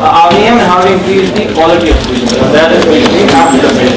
REM and how to increase the quality of sleep. That is going to be after the break.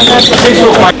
605।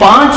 5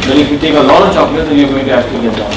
But if you take a lot of chocolate, then you're going to actually get down.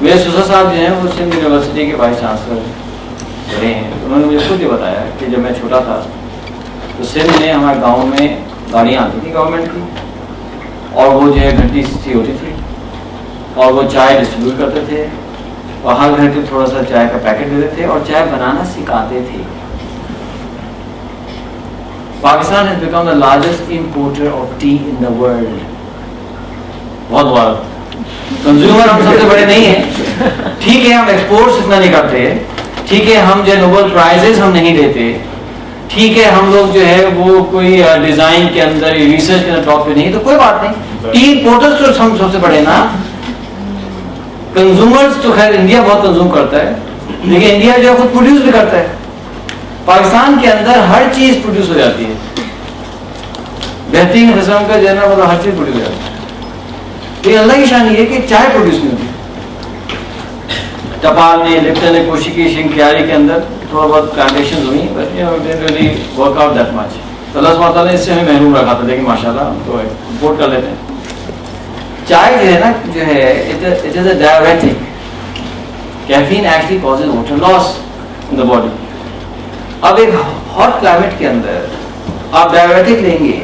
میرے سسر صاحب جو ہیں وہ Sindh university کے vice chancellor رہے ہیں. انہوں نے مجھے خود یہ بتایا کہ جب میں چھوٹا تھا تو سندھ میں ہمارے گاؤں میں گاڑیاں آتی تھیں گورنمنٹ کی, اور وہ جو ہے گھنٹی سی ہوتی تھی, اور وہ چائے ڈسٹریبیوٹ کرتے تھے, اور ہر گھر کے تھوڑا سا چائے کا پیکٹ دیتے تھے, اور چائے بنانا سکھاتے تھے. Pakistan has become the largest importer of tea in the world. بہت بڑا کنزیومر ہم سب سے بڑے نہیں ہیں. ٹھیک ہے ہم ایکسپورٹس اتنا نہیں کرتے, ٹھیک ہے ہم جو نوبل پرائزز ہم نہیں دیتے, ٹھیک ہے ہم لوگ جو ہے وہ کوئی ڈیزائن کے اندر ریسرچ کے اندر ٹاپ پہ نہیں, تو کوئی بات نہیں. ٹی امپورٹرز تو ہم سب سے بڑے نا. کنزیومرز تو خیر انڈیا بہت کنزیوم کرتا ہے, لیکن انڈیا جو ہے خود پروڈیوس بھی کرتا ہے. پاکستان کے اندر ہر چیز پروڈیوس ہو جاتی ہے, بہترین قسم کا جو ہے نا مطلب ہر چیز پروڈیوس ہو جاتی ہے. لیکن اللہ کی شان یہ ہے کہ چائے پروڈیوس نہیں ہوتی. ٹپال نے لپٹن نے کوشش کی شنکیاری کے اندر تھوڑا بہت پلانٹیشن ہوئی, but work out that much. تو اللہ سبحانہ تعالیٰ نے اس سے ہمیں محروم رکھا تھا, لیکن ماشاء اللہ ہم تو امپورٹ کر لیتے ہیں. چائے جو ہے نا جو ہے it is a diuretic. Caffeine actually causes water loss in the body. اب ایک ہاٹ کلائمیٹ کے اندر آپ ڈائیوریٹک لیں گے,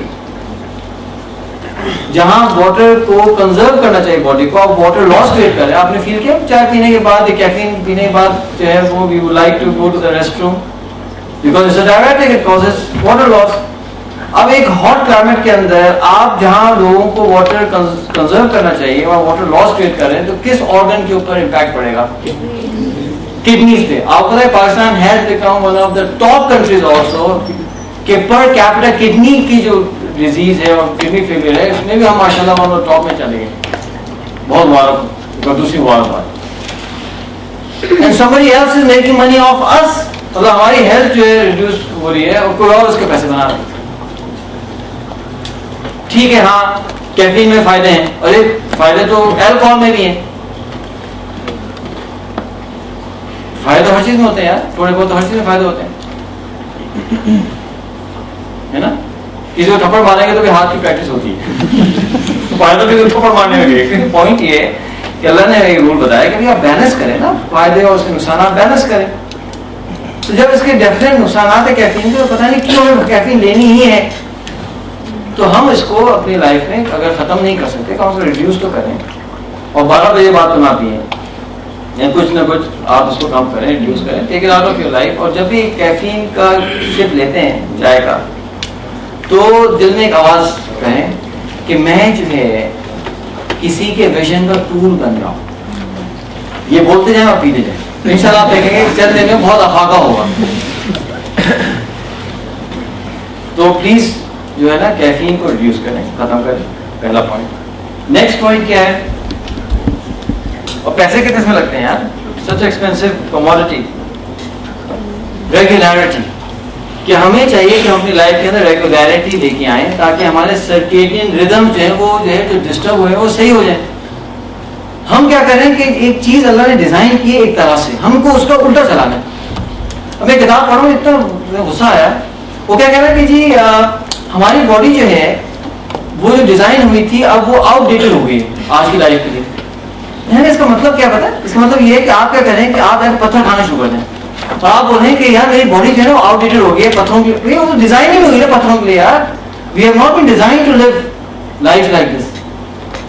جہاں واٹر کو کنزرو کرنا چاہیے باڈی کو, آپ واٹر لاس کریٹ کریں. آپ نے فیل کیا چائے پینے کے بعد, کیفین پینے کے بعد جو ہے وہ we would like to go to the rest room because it's a diuretic, it causes water loss. اب ایک ہاٹ کلائمیٹ کے اندر آپ جہاں لوگوں کو واٹر کنزرو کرنا چاہیے وہاں واٹر لاس کریٹ کریں, تو کس آرگن کے اوپر امپیکٹ پڑے گا؟ کڈنیز پہ. آپ کو پتہ ہے Pakistan has become one of the top countries also کہ پر کیپٹا کڈنی کی جو ڈیزیز ہے اور کڈنی فیلئر ہے, اس میں بھی ہم ماشاء اللہ ون آف ٹاپ میں چلے گئے. بہت مبارک, دوسری مبارکباد. And somebody else is making money off us. مطلب ہماری ہیلتھ جو ہے ریڈیوس ہو رہی ہے اور کوئی اور اس کے پیسے بنا رہا ہے. ٹھیک ہے ہاں کیفین میں فائدے ہیں, اور ایک فائدے تو الکوہول میں بھی ہیں. فائدے تو ہر چیز میں ہوتے ہیں یار, تھوڑے بہت ہر چیز میں فائدے ہوتے ہیں, ہے نا. کسی کو تھپڑ ماریں گے تو بھی ہاتھ کی پریکٹس ہوتی ہے, فائدہ بھی تھپڑ مارنے میں بھی. پوائنٹ یہ ہے کہ اللہ نے ایک رول بتایا کہ آپ بیلنس کریں نا, فائدے اور اس کے نقصانات بیلنس کریں. تو جب اس کے ڈیفرنٹ نقصانات ہیں کیفین کے, پتہ نہیں کیوں ہمیں کیفین لینی ہی ہے, تو ہم اس کو اپنی لائف میں اگر ختم نہیں کر سکتے کم سے کم ریڈیوس تو کریں. اور 12 بجے بات بناتی ہے یا کچھ نہ کچھ آپ اس کو کم کریں, ریڈیوس کریں, take it out of your life. اور جب بھی کیفین کا سپ لیتے ہیں چائے کا, تو دل میں ایک آواز کہیں کہ میں جو ہے کسی کے ویژن کا ٹول بن رہا ہوں. یہ بولتے جائیں اور پیتے جائیں, تو ان شاء اللہ آپ دیکھیں گے چند دن میں بہت افاقہ ہوگا. تو پلیز جو ہے نا کیفین کو ریڈیوس کریں, ختم کریں. پہلا پوائنٹ. نیکسٹ پوائنٹ کیا ہے, اور پیسے کتنے اس میں لگتے ہیں یار, سچ ایکسپینسو کموڈٹی, ریگولیرٹی. کہ ہمیں چاہیے کہ ہم اپنی لائف کے اندر ریگولیرٹی لے کے آئیں تاکہ ہمارے سرکیڈین ردم جو ہے وہ جو ہے جو ڈسٹرب ہوئے وہ صحیح ہو جائیں. ہم کیا کریں کہ ایک چیز اللہ نے ڈیزائن کی ہے ایک طرح سے, ہم کو اس کا الٹا چلانا ہے. اب میں کتاب پڑھوں اتنا غصہ آیا, وہ کیا کہہ رہا ہے کہ جی ہماری باڈی جو ہے وہ جو ڈیزائن ہوئی تھی اب وہ آؤٹ ڈیٹڈ ہو گئی آج کی لائف کے لیے. یعنی اس کا مطلب کیا پتا ہے, اس کا مطلب یہ ہے کہ آپ کیا کریں کہ آپ ایک پتھر کھانا شروع کر دیں اور آپ بولیں کہ یار میری باڈی جو ہے نا آؤٹ ڈیٹڈ ہو گئی ہے پتھروں کے لیے. وہ ڈیزائن ہی نہیں ہوئی ہے پتھروں کے لیے یار. We have not been design to live life like this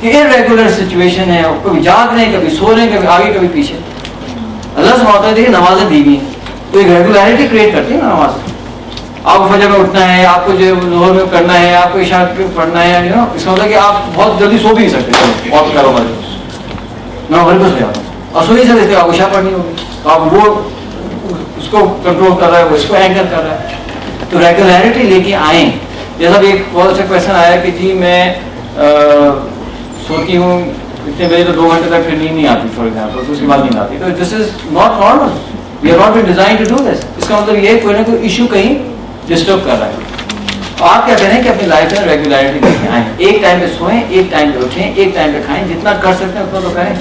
کہ ارریگولر سچویشن ہے, کبھی جاگ رہے ہیں, کبھی سو رہے ہیں, کبھی آگے کبھی پیچھے. اللہ سے ہوتا ہے دیکھیے نمازیں دی ہوئی ہیں تو ایک ریگولیرٹی کریٹ کرتی ہے نا نماز. آپ کو فجر میں اٹھنا ہے, آپ کو جو ظہر میں کرنا ہے, آپ کو عشاء میں پڑھنا ہے, اس کا مطلب کہ آپ بہت جلدی سو بھی نہیں سکتے, بہت کاروبار نہ گھر پہ سو جاتا اور سو نہیں سکتے, آپ عشاء پڑھنی ہوگی, آپ وہ اس کو کنٹرول کر رہا ہے, وہ اس کو اینکر کر رہا ہے. تو ریگولیرٹی لے کے آئیں. جیسا بھی ایک بہت اچھا کوشچن آیا کہ جی میں سوتی ہوں اتنے بجے تو 2 گھنٹے تک پھر نیند نہیں آتی فار ایگزامپل, تو اس کے بعد نیند آتی. تو this is not normal, we are not been design to do this. اس کا مطلب یہ کوئی نہ کوئی ایشو کہیں ڈسٹرب کر رہا ہے. آپ کیا کریں کہ اپنی لائف میں ریگولیرٹی لے کے آئیں, ایک ٹائم پہ سوئیں, ایک ٹائم پہ اٹھیں, ایک ٹائم پہ کھائیں, جتنا کر سکتے ہیں اتنا تو کریں.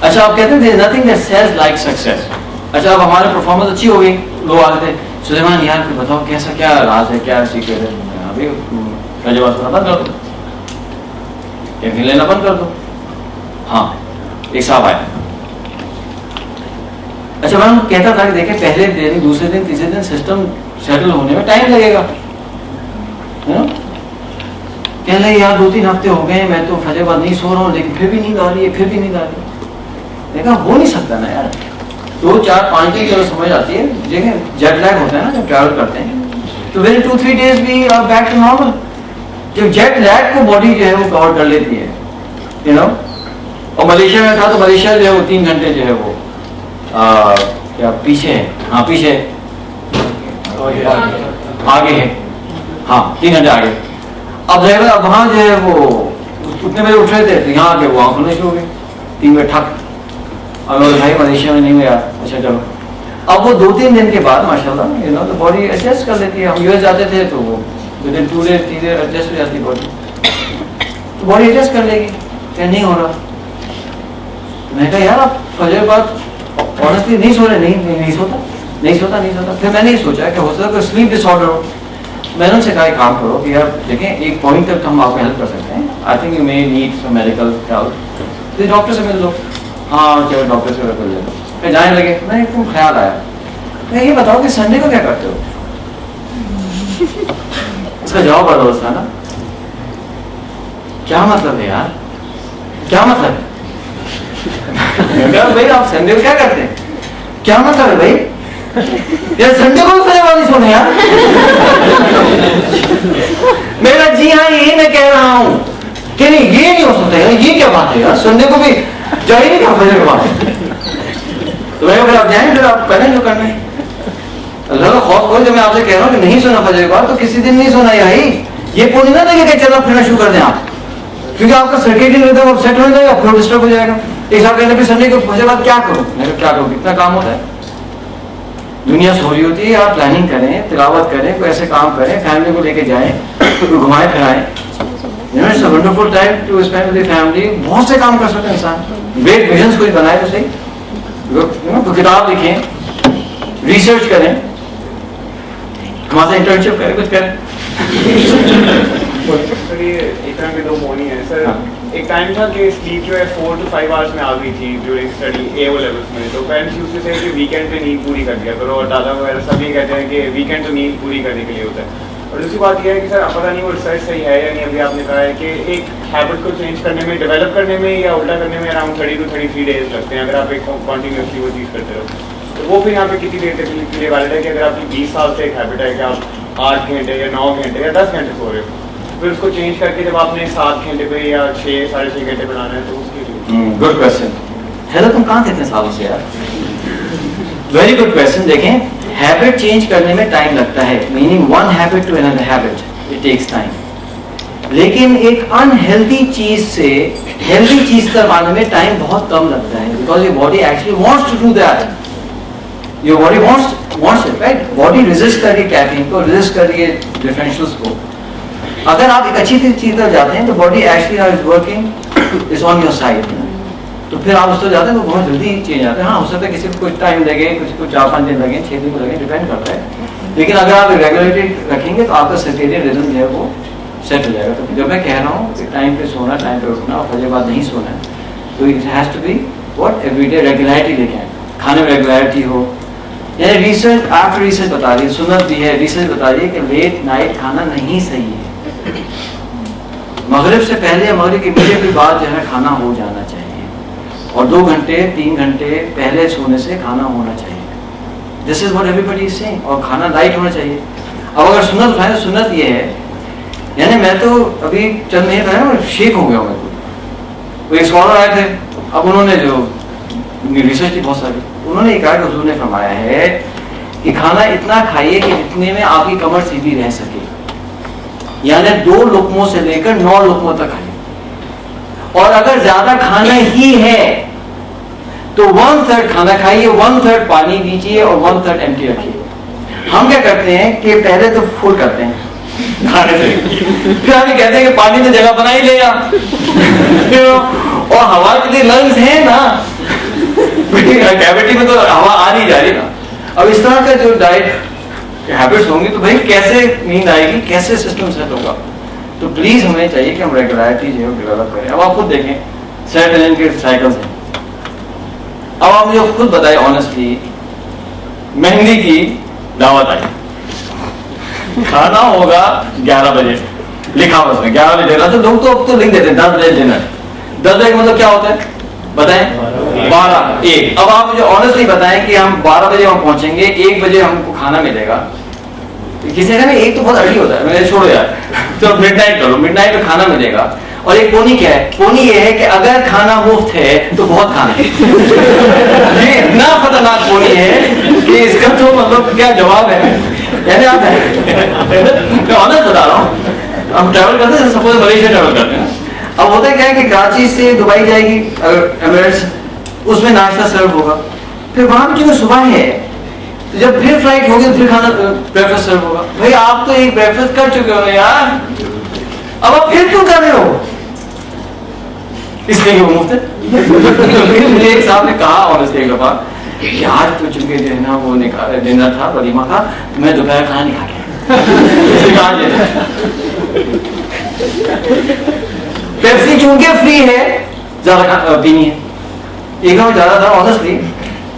اچھا آپ کہتے ہیں there is nothing that sells like success. اچھا اب ہمارے پرفارمنس اچھی ہو گئی, لوگ آتے تھے سلیمان یار کو بتاؤ کیسا کیا راز ہے, کیا سیکرٹ ہے. ابھی جواب سنا بند کر دو, کیفین لینا بند کر دو. ہاں ایک صاحب آئے. اچھا میں کہتا تھا کہ دیکھیں پہلے دن دوسرے دن تیسرے دن سسٹم سیٹل ہونے میں ٹائم لگے گا. کہنے لگے یار 2-3 ہفتے ہو گئے میں تو فجر بعد نہیں سو رہا ہوں لیکن پھر بھی نیند آ رہی ہے, پھر بھی نیند آ رہی ہے. دیکھا ہو نہیں سکتا نا یار, 2-4-5 دن جو سمجھ آتی ہے. دیکھیں جیٹ لیگ ہوتا ہے نا جب ٹریول کرتے ہیں تو ویری 2-3 days بھی بیک ٹو نارمل. جب جیٹ لیگ کو باڈی جو ہے وہ کور کر لیتی ہے یو نو. اور ملیشیا میں تھا تو ملیشیا جو ہے وہ 3 گھنٹے جو ہے وہ کیا پیچھے ہے, ہاں پیچھے آگے ہے, ہاں 3 گھنٹے آگے. اب وہاں جو ہے وہ اتنے بجے اٹھ رہے تھے تو یہاں آ کے وہ آنکھ کھلنے شروع ہو گئی 3 بجے ٹھک. اب بھائی ملیشیا میں نہیں ہوا. اچھا چلو اب وہ 2-3 دن کے بعد ماشاء اللہ یو نو تو باڈی ایڈجسٹ کر لیتی ہے. ہم US جاتے تھے تو وہ ودن 2 days 3 days ایڈجسٹ ہو جاتی ہے باڈی, تو باڈی ایڈجسٹ کر لے گی. کہ نہیں ہو رہا. میں کہا یار آپ فجر بعد آنیسٹلی نہیں سو رہے. نہیں سوتا. پھر میں نے یہ سوچا کہ ہو سکتا ہے کوئی سلیپ ڈس آرڈر ہو. میں نے ان سے کہا ایک کام کرو کہ یار دیکھیں ایک پوائنٹ تک ہم آپ کو ہیلپ کر سکتے ہیں. I think you may need some medical help. تو ڈاکٹر سے مل لو. ہاں چلو ڈاکٹر سے مل لو. پھر جانے لگے. میں ایک خیال آیا میں یہ بتاؤ کہ سنڈے کو کیا کرتے ہو. اس کا جواب بڑا دوست تھا نا. کیا مطلب ہے یار, کیا مطلب ہے بھائی آپ سنڈے کو کیا کرتے ہیں. کیا مطلب ہے بھائی یار سنڈے کو بھی نہیں سونے یار. میرا جی ہاں یہی میں کہہ رہا ہوں کہ نہیں یہ نہیں ہو سکتا ہے. یہ کیا بات ہے یار, سنڈے کو بھی جا ہی نہیں کیا فجر کے بعد. تو میں پھر آپ جائیں پھر آپ کریں جو کرنا ہے. اللہ کا خوف ہو جب میں آپ سے کہہ رہا ہوں کہ نہیں سونا فجر کے بعد تو کسی دن نہیں سونا ہے بھائی. یہ پوری نہ لگے کہ چلنا پھرنا شروع کر دیں آپ, کیونکہ آپ کا سرکیٹنگ رہتا ہے وہ سیٹ ہو جائے گا پھر ڈسٹرب ہو جائے گا. ایک صاحب کہتے ہیں سنڈے کو فجر بعد کیا کروں. میں کہا کیا کروں, کتنا کام ہوتا ہے. دنیا سو رہی ہوتی ہے, آپ پلاننگ کریں, تلاوت کریں, کوئی ایسے کام کریں, فیملی کو لے کے جائیں, کوئی گھمائیں پھرائیں. It's a wonderful time to spend with the family. بہت سے کام کر سکتے ہیں انسان. گریٹ ویژنس کچھ بنائے تو صحیح, کوئی کتاب لکھیں, ریسرچ کریں, ہمارے انٹرنشپ کریں, کچھ کریں. ایک ٹائم کے 2 مونی ہے سر. ایک ٹائم تھا کہ سلیپ جو ہے 4 to 5 hours میں آ گئی تھی ڈیورنگ اسٹڈی A-O لیولس میں. تو پیرنٹس یوز سے کہ ویکینڈ پہ نیند پوری کر دیا کرو, اور دادا وغیرہ سب یہ کہتے ہیں کہ ویکینڈ تو نیند پوری کرنے کے لیے ہوتا ہے. اور دوسری بات یہ ہے کہ سر پتہ نہیں وہ ریسرچ صحیح ہے یا نہیں. ابھی آپ نے کہا ہے کہ ایک ہیبٹ کو چینج کرنے میں, ڈیولپ کرنے میں یا الٹا کرنے میں اراؤنڈ 30 to 33 days لگتے ہیں اگر آپ ایک کنٹینیوسلی وہ چیز کرتے رہو. تو وہ پھر یہاں پہ کتنی دیر تک کے لیے ویلڈ ہے کہ اگر آپ کی 20 سال سے ایک ہیبٹ ہے کہ آپ 8 گھنٹے یا 9 گھنٹے یا 10 گھنٹے سو رہے ہو, پھر اس کو چینج کر کے جب آپ نے 7 گھنٹے پہ یا 6-6.5 گھنٹے بنانا ہے تو اس کے لیے. Good question. حیدر تم کہاں تھے اتنے سالوں سے یار. Very good question. دیکھیں ہیبٹ چینج کرنے میں ٹائم لگتا ہے, meaning one habit to another habit, it takes time. لیکن ایک انہیلدی چیز سے ہیلدی چیز کروانے میں ٹائم بہت کم لگتا ہے, because your body actually wants to do that. Your body wants it right. Body resist کر رہی ہے کیفین کو, ریزسٹ کر رہی ہے ڈفرینشیلس کو. اگر آپ ایک اچھی چیز پر جاتے ہیں تو body actually is working is on your side, تو پھر آپ اس کو جاتے ہیں تو بہت جلدی چینج آتے ہیں. ہاں ہو سکتا ہے کسی کو کچھ ٹائم لگے, کسی کو 4-5 دن لگے, 6 دن لگے, ڈیپینڈ کرتا ہے. لیکن اگر آپ ریگولیٹری رکھیں گے تو آپ کا سرکیڈین ریدم جو ہے وہ سیٹ ہو جائے گا. تو جب میں کہہ رہا ہوں کہ ٹائم پہ سونا, ٹائم پہ اٹھنا اور فجر بعد نہیں سونا ہے, تو it has to be what every day regularity لے کے آئیں. کھانے میں ریگولیرٹی ہو. یعنی ریسرچ آفٹر ریسرچ بتا رہی ہے, سنت بھی ہے, ریسرچ بتا رہی ہے کہ لیٹ نائٹ کھانا نہیں صحیح ہے. مغرب سے پہلے یا مغرب کے امیڈیٹلی بعد جو ہے کھانا ہو جانا چاہیے, اور 2 گھنٹے 3 گھنٹے پہلے سونے سے کھانا ہونا چاہیے. This is what everybody is seeing. اور کھانا لائٹ ہونا چاہیے. اب اگر سنت اٹھائیں تو سنت یہ ہے, یعنی میں تو ابھی چند مہینے پہلے شیک ہو گیا ہوں. وہ ایک اسکالر آئے تھے, اب انہوں نے جو ریسرچ تھی بہت ساری, انہوں نے یہ کہا کہ حضور نے فرمایا ہے کہ کھانا اتنا کھائیے کہ جتنے میں آپ کی کمر سیدھی رہ سکے, یعنی 2 لقموں سے لے کر 9 لقموں تک کھائیے. اور اگر زیادہ کھانا ہی ہے تو 1/3 کھانا کھائیے, 1/3 پانی دیجیے اور 1/3 ایمٹی رکھیے. ہم کیا کرتے ہیں کہ پہلے تو فل کرتے ہیں کھانے سے, پھر ہم یہ کہتے ہیں کہ پانی تو جگہ بنا ہی لے گا, اور ہوا کے لیے لنگس ہیں نا, کیویٹی میں تو ہوا آ نہیں جا رہی نا. اب اس طرح کا جو ڈائٹ ہیبٹس ہوں گی تو بھائی کیسے نیند آئے گی, کیسے سسٹم سیٹ ہوگا. تو پلیز ہمیں چاہیے کہ ہم ریگولیرٹی جو ہے ڈیولپ کریں. اب آپ خود دیکھیں سیروٹونن کے سائیکلس ہیں, اب آپ مجھے خود بتائیں آنےسٹلی، مہندی کی دعوت آئی، کھانا ہوگا 11 بجے، لکھا ہوا اس میں 11 بجے ڈنر، تو لوگ تو اب تو لکھ دیتے ہیں 10 بجے ڈنر. 10 بجے کا مطلب کیا ہوتا ہے بتائیں؟ 12 1. اب آپ مجھے آنےسٹلی بتائیں کہ ہم 12 بجے وہاں پہنچیں گے، 1 بجے ہم کو کھانا ملے گا. کسی نے 1 تو بہت ارلی ہوتا ہے، میں نے چھوڑو یار، تو مڈ نائٹ کرو، مڈ نائٹ میں کھانا ملے گا. اور ایک پونی کیا ہے؟ پونی یہ ہے کہ اگر کھانا مفت ہے تو بہت کھانا ہے. یہ اتنا خطرناک پونی ہے کہ اس کا تو مطلب کیا جواب ہے. یعنی آپ میں آنےسٹ بتا رہا ہوں، ہم ٹریول کرتے ہیں، سپوز ملیشیا ٹریول کرتے ہیں، اب ہوتا ہے کیا ہے کہ کراچی سے دبئی جائے گی اگر ایمریٹس، اس میں ناشتہ سرو ہوگا، پھر وہاں پہ جو صبح ہے تو جب پھر فلائٹ ہوگی پھر کھانا بریک فاسٹ سرو ہوگا. بھائی آپ تو ایک بریک فاسٹ کر چکے ہو یار، اب آپ پھر کیوں کر رہے ہو؟ اس لیے کہ وہ مفت ہے. مجھے ایک صاحب نے کہا آنےسٹلی ایک دفعہ کہ آج تو چونکہ جو ہے نا وہ ڈنر تھا، ولیمہ تھا، میں دوپہر کھانا نہیں کھا کے پیپسی چونکہ فری ہے زیادہ پینی ہے. ایک دم زیادہ تھا آنےسٹلی،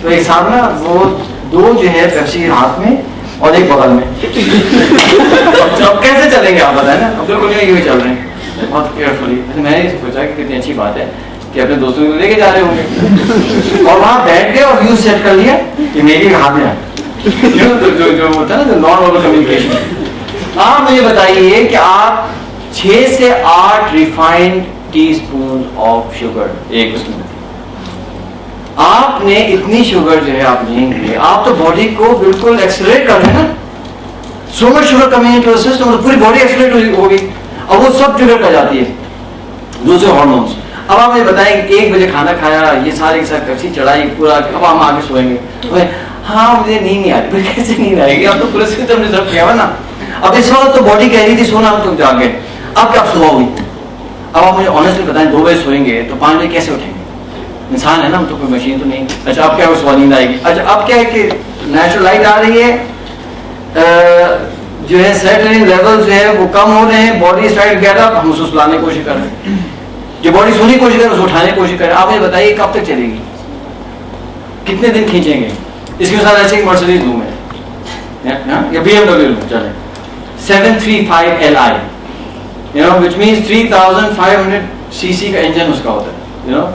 تو ایک صاحب نا وہ 2 جو ہے پیپسی ہاتھ میں اور ایک بغل میں. اب کیسے چلیں گے آپ بتائیں نا؟ اب بالکل یوں چل رہے ہیں بہت کیئرفلی. میں نے سوچا کہ کتنی اچھی بات ہے کہ اپنے دوستوں کو لے کے جا رہے ہوں گے، اور وہاں بیٹھ گئے اور ویوز سیٹ کر لیا کہ میری ہاتھ میں جو ہوتا ہے نا نان وربل کمیونیکیشن. آپ مجھے بتائیے کہ آپ 6 سے 8 refined T spoon of sugar ایک اس میں، آپ نے اتنی شوگر جو ہے آپ لیں گے، آپ تو باڈی کو بالکل ایکسلریٹ کر رہے ہیں نا. So much sugar coming into the system, پوری باڈی ایکسلریٹ ہوگی اور وہ سب ٹریگر کر جاتی ہے دوسرے ہارمونس. اب آپ مجھے بتائیں کہ 1 بجے کھانا کھایا، یہ سارے کے ساتھ پیپسی چڑھائی پورا، اب ہم آگے سوئیں گے. ہاں مجھے نیند نہیں آ رہی. کیسے نیند آئے گی؟ اب تو پورے سسٹم نے ریزرو کیا ہوا نا. اب اس وقت تو باڈی کہہ رہی تھی سونا، ہم تم جاگے، اب کیا صبح ہوئی. اب آپ مجھے آنےسٹلی بتائیں 2 بجے سوئیں گے تو 5 بجے کیسے اٹھیں گے؟ انسان ہے نا، ہم تو کوئی مشین تو نہیں. اچھا اب کیا ہے صبح نیند آئے گی. اچھا اب کیا ہے کہ نیچرل لائٹ آ رہی ہے، جو ہے سیروٹونن لیول جو ہے وہ کم ہو رہے ہیں، باڈی اسٹارٹ گیٹ اپ، ہم اسے سلانے کی کوشش کر رہے ہیں. جو باڈی سونے کی کوشش کر رہے ہیں اسے اٹھانے کی کوشش کر رہے ہیں. آپ مجھے بتائیے کب تک چلے گی؟ کتنے دن کھینچیں گے؟ اس کے ساتھ ایسے ایک مرسڈیز لوں میں یا بی ایم ڈبلیو لوں، چلیں 735 Li, you know, which means 3500 cc کا انجن اس کا ہوتا ہے. you know,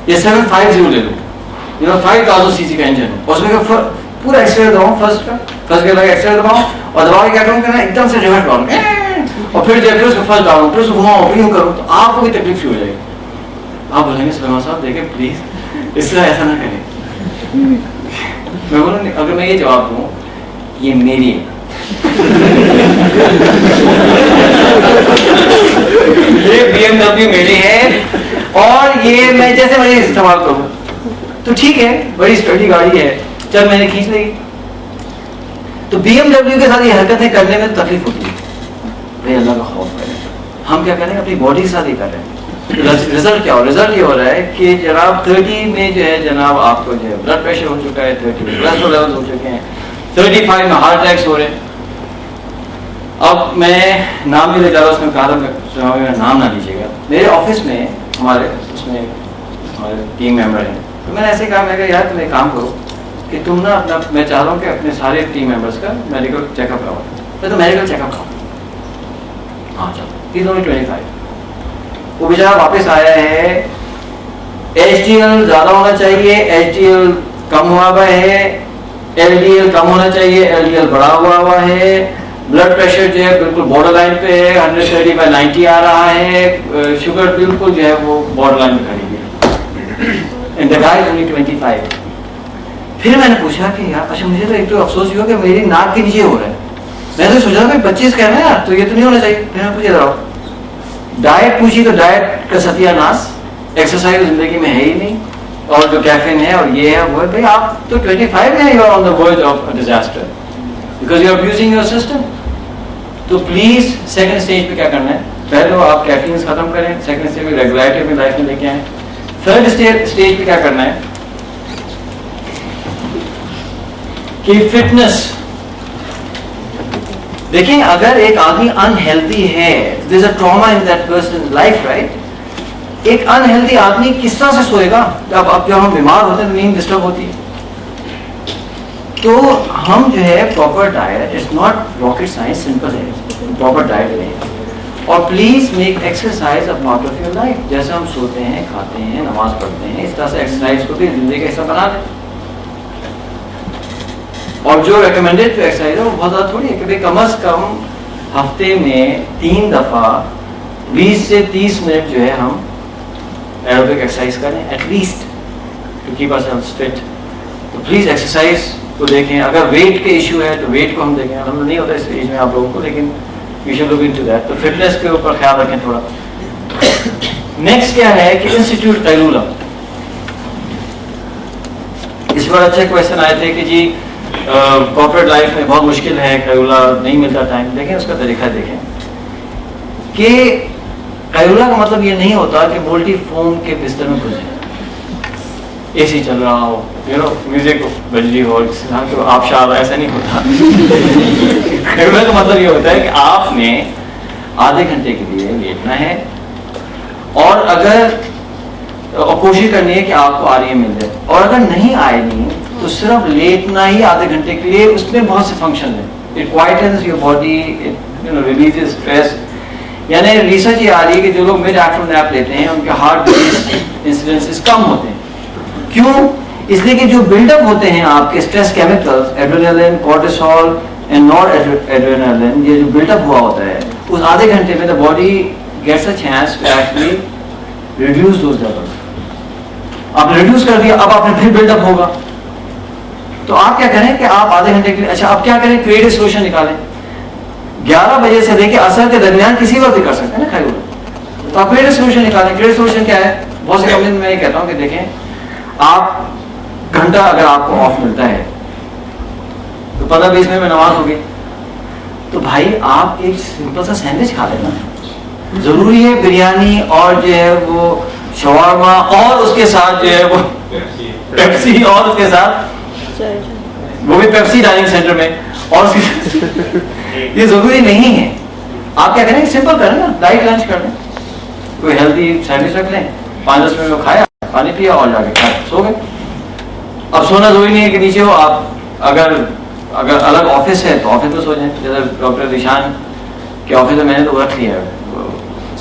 یہ 750 لے لوں، you know, 5000 cc کا انجن، اس میں پورا ایکسیلریٹر دباؤں، فرسٹ گیئر لگا ایکسیلریٹر دباؤں اور دبا کے کیا کروں کہ ایک دم سے ریورس ڈاؤن، اور پھر جب اس کو فرسٹ ڈاؤن پھر اس کو گھماؤں پھر یوں کروں تو آپ کو بھی تکلیف ہو جائے گی. آپ بولیں گے سلیمان صاحب دیکھیں پلیز اس طرح ایسا نہ کریں. میں بولوں اگر میں یہ جواب دوں یہ میری ہے، یہ بی ایم ڈبلیو میری ہے اور یہ میں جیسے مرضی استعمال کروں تو ٹھیک ہے، بڑی اسٹڈی گاڑی ہے، جب میں نے کھینچ لی. تو بی ایم ڈبلیو کے ساتھ یہ حرکتیں کرنے میں تکلیف ہوتی ہے. بھائی اللہ کا خوف کریں، ہم کیا کریں اپنی باڈی کے ساتھ ہی کر رہے ہیں. رزلٹ کیا ہو؟ رزلٹ یہ ہو رہا ہے کہ جناب 30 میں جو ہے جناب آپ کو جو ہے بلڈ پریشر ہو چکا ہے، 30 میں کولیسٹرول لیول ہو چکے ہیں، 35 میں ہارٹ اٹیکس ہو رہے ہیں. اب میں نام نہیں لے جا رہا، اس میں کہا تھا میرا نام نہ لیجیے گا. میرے آفس میں ہمارے اس میں ہمارے ٹیم ممبر ہیں، تو میں نے ایسے کہا، میں کہا یار تم ایک کام کرو کہ تم نا اپنا، میں چاہ رہا ہوں کہ اپنے سارے ٹیم ممبرس کا میڈیکل چیک اپ کرواؤ. میں تو میڈیکل چیک اپ کراؤں. ہاں چلو، 25. وہ بیچارہ واپس آیا ہے، ایچ ڈی ایل زیادہ ہونا چاہیے، ایچ ڈی ایل کم ہوا ہوا ہے، ایل ڈی ایل کم ہونا چاہیے، ایل ڈی ایل بڑا ہوا ہے، بلڈ پریشر جو ہے بالکل بارڈر لائن پہ ہے، 130/90 آ رہا ہے، شوگر بالکل جو ہے وہ بارڈر لائن پہ کھڑی ہے. And the guy is only 25. پھر میں نے پوچھا کہ یار اچھا مجھے تو ایک تو افسوس ہوا کہ میری ناک کے نیچے ہو رہا ہے. میں تو سوچا کہ 25 کہنا ہے یار تو یہ تو نہیں ہونا چاہیے. پھر میں پوچھا رہا ڈائٹ پوچھی تو ڈائٹ کا ستیہ ناس، ایکسرسائز زندگی میں ہے ہی نہیں، اور جو کیفین ہے اور یہ ہے وہ ہے. بھائی آپ تو 25 میں you are on the verge of disaster because you are abusing your system. تو پلیز سیکنڈ اسٹیج پہ کیا کرنا ہے؟ پہلے وہ آپ کیفینس ختم کریں، سیکنڈ اسٹیج پہ ریگولیٹر اپنی لائف میں لے کے آئیں. تھرڈ اسٹیج پہ کیا کرنا ہے کہ فٹنس. دیکھیں اگر ایک آدمی انہیلتھی ہے، there's a trauma in that person's life, right? ایک انہیلدی آدمی کس طرح سے سوئے گا؟ اب جب ہم بیمار ہوتے ہیں تو نیند ڈسٹرب ہوتی ہے. تو ہم جو ہے proper diet, it's not rocket science, simple ہے. پراپر ڈائٹ لیں اور please make exercise a part of your life. جیسے ہم سوتے ہیں، کھاتے ہیں، نماز پڑھتے ہیں، اس طرح سے ایکسرسائز کو بھی زندگی کا حصہ بنا دیں. اور جو ریکمینڈیڈ ایکسرسائز ہے وہ بہت زیادہ تھوڑی ہے کہ کم از کم ہفتے میں 3 دفعہ 20 سے 30 منٹ جو ہے ہم ایروبک ایکسرسائز کریں at least to keep ourselves fit. تو پلیز ایکسرسائز کو دیکھیں. اگر ویٹ کے ایشو ہے تو ویٹ کو ہم دیکھیں. الحمد نہیں ہوتا اس ایج میں آپ لوگوں کو، لیکن you should look into that. تو فٹنس کے اوپر خیال رکھیں تھوڑا. نیکسٹ کیا ہے کہ انسٹیٹیوٹ قیلولہ. اس بار اچھے کویشچن آئے تھے کہ جی کارپوریٹ لائف میں بہت مشکل ہے، قیلولہ نہیں ملتا ٹائم. دیکھیں اس کا طریقہ دیکھیں کہ قیلولہ کا مطلب یہ نہیں ہوتا کہ مولٹی فوم کے بستر میں گزریں، اے سی چل رہا ہو، میوزک بج رہی ہو، آبشار، ایسا نہیں ہوتا. قیلولہ کا مطلب یہ ہوتا ہے کہ آپ نے آدھے گھنٹے کے لیے لیٹنا ہے اور کوشش کرنی ہے کہ آپ کو آرام مل جائے. اور اگر نہیں آئے نہیں تو صرف لیٹنا ہی آدھے گھنٹے کے لیے. اس میں بہت سے فنکشن ہیں. It quietens your body, releases stress. یعنی ریسرچ یہ آ رہی ہے کہ جو لوگ مڈ آفٹرنون نیپ لیتے ہیں ان کے ہارٹ ڈیزیز انسیڈنسز کم ہوتے ہیں. کیوں؟ اس لیے کہ جو بلڈ اپ ہوتے ہیں آپ کے stress chemicals, adrenaline, cortisol and Noor adrenaline, یہ جو بلڈ اپ ہوا ہوتا ہے اس آدھے گھنٹے میں the body gets a chance to actually reduce those levels. آپ نے ریڈیوس کر دیا، اب آپ نے پھر بلڈ اپ ہوگا. تو آپ کیا کریں کہ آپ آدھے گھنٹے کے لیے، اچھا آپ کیا کریں، کریٹو سولوشن نکالیں. 11 بجے سے لے کے عصر کے درمیان کسی وقت بھی کر سکتے ہیں نا کھائے ہوئے. تو آپ کریٹو سولوشن نکالیں. کریٹو سولوشن کیا ہے؟ بہت سے کمپنی میں یہ کہتا ہوں کہ دیکھیں آپ گھنٹہ اگر آپ کو آف ملتا ہے تو 15-20 منٹ میں نماز ہوگی. تو بھائی آپ ایک سمپل سا سینڈوچ کھا لینا. ضروری ہے بریانی اور جو ہے وہ شاورما اور اس کے ساتھ جو ہے وہ پیپسی اور اس کے ساتھ وہ بھی پیپسی ڈائننگ سینٹر میں اور یہ ضروری نہیں ہے. آپ کیا کریں، سمپل کریں نا، لائٹ لنچ کر لیں، کوئی ہیلدی سینڈوچ رکھ لیں، 5-10 منٹ میں کھایا، پانی پیا اور جا کے کھایا، سو گئے. اب سونا ضروری نہیں ہے کہ نیچے ہو. آپ اگر الگ آفس ہے تو آفس میں سو جائیں. جیسے ڈاکٹر ذیشان کے آفس میں نے تو رکھ لیا ہے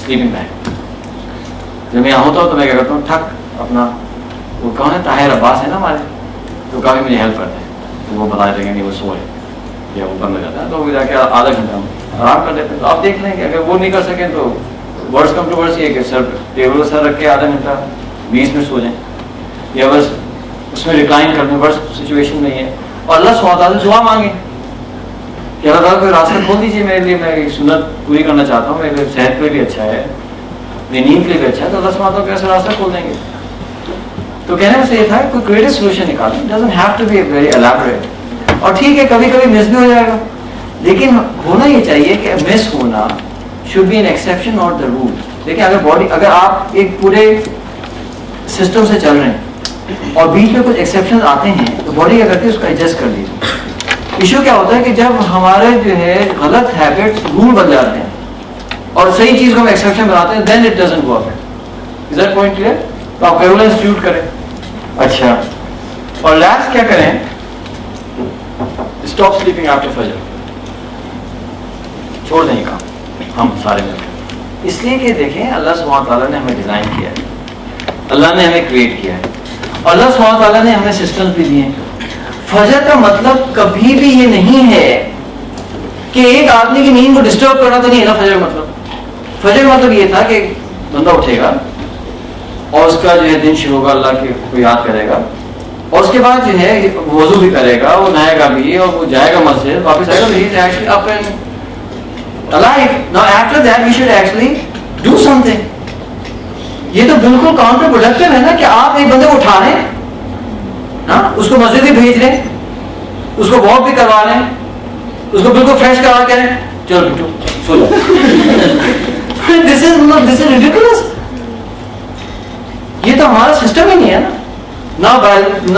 سلیپنگ بیگ. جب میں یہاں ہوتا ہوں تو میں کیا کرتا ہوں، ٹھک اپنا، وہ کون ہے، طاہر عباس ہے نا ہمارے، تو کافی مجھے ہیلپ کرتے ہیں. تو وہ بتا دیتے ہیں کہ وہ سوئے یا وہ بند ہو جاتا ہے تو وہ جا کے آدھا گھنٹہ ہم آرام کر دیتے ہیں. تو آپ دیکھ لیں کہ اگر وہ نہیں کر سکیں تو ورڈس کم ٹو ورڈس یہ کہ سر ٹیبل سر رکھ کے آدھا گھنٹہ 20 منٹ سو جائیں یا بس اس میں ریکلائن کر دیں. ورڈس سچویشن میں ہے. اور اللہ سبحانہ تعالیٰ سے دعا مانگیں کہ اللہ تعالیٰ کوئی راستہ کھول دیجیے میرے لیے، میں سنت پوری کرنا چاہتا ہوں، میرے صحت کے لیے بھی اچھا ہے، میری نیند کے لیے بھی اچھا ہے. تو اللہ سبحانہ تعالیٰ کیسے راستہ کھول دیں گے. تو کہنے میں سے یہ تھا کوئی کریٹو سولوشن نکالیں. Doesn't have to be very elaborate. اور ٹھیک ہے کبھی کبھی مس بھی ہو جائے گا، لیکن ہونا یہ چاہیے کہ مس ہونا should be an exception not the rule. دیکھیں اگر آپ ایک پورے سسٹم سے چل رہے ہیں اور بیچ میں کچھ ایکسیپشن آتے ہیں تو باڈی کیا کرتی ہے، اس کو ایڈجسٹ کر دیتی. ایشو کیا ہوتا ہے کہ جب ہمارے جو ہے غلط ہیبٹس رول بن جاتے ہیں اور صحیح چیز کو ہم ایکسیپشن بناتے ہیں، then it doesn't work. Is that point clear? تو آپ قیلولہ انسٹیٹیوٹ کریں. اچھا، اور لاسٹ کیا کریں، اسٹاپ سلیپنگ آفٹر فجر. چھوڑ دیں کام ہم سارے مل کر. اس لیے کہ دیکھیں اللہ سبحانہ تعالیٰ نے ہمیں ڈیزائن کیا ہے، اللہ نے ہمیں کریٹ کیا ہے، اللہ سبحانہ تعالیٰ نے ہمیں سسٹمز بھی دیے ہیں. فجر کا مطلب کبھی بھی یہ نہیں ہے کہ ایک آدمی کی نیند کو ڈسٹرب کرنا تو نہیں ہے نا. فجر کا مطلب یہ تھا کہ بندہ اٹھے گا اور اس کا جو ہے دن شروع ہوگا، اللہ کو یاد کرے گا، اور اس کے بعد جو ہے وضو بھی کرے گا، وہ نہائے گا بھی اور وہ جائے گا مسجد، واپس آئے گا. Now after that we should actually do something. یہ تو بالکل کاؤنٹر پروڈکٹیو ہے نا کہ آپ ایک بندے کو اٹھا رہے ہیں، ہاں اس کو مسجد بھی بھیج رہے ہیں، اس کو واک بھی کروا رہے ہیں، اس کو بالکل فریش کروا کے رہے ہیں، چلو بیٹو سو جاؤ. This is ridiculous. یہ تو ہمارا سسٹم ہی نہیں ہے نا. نہ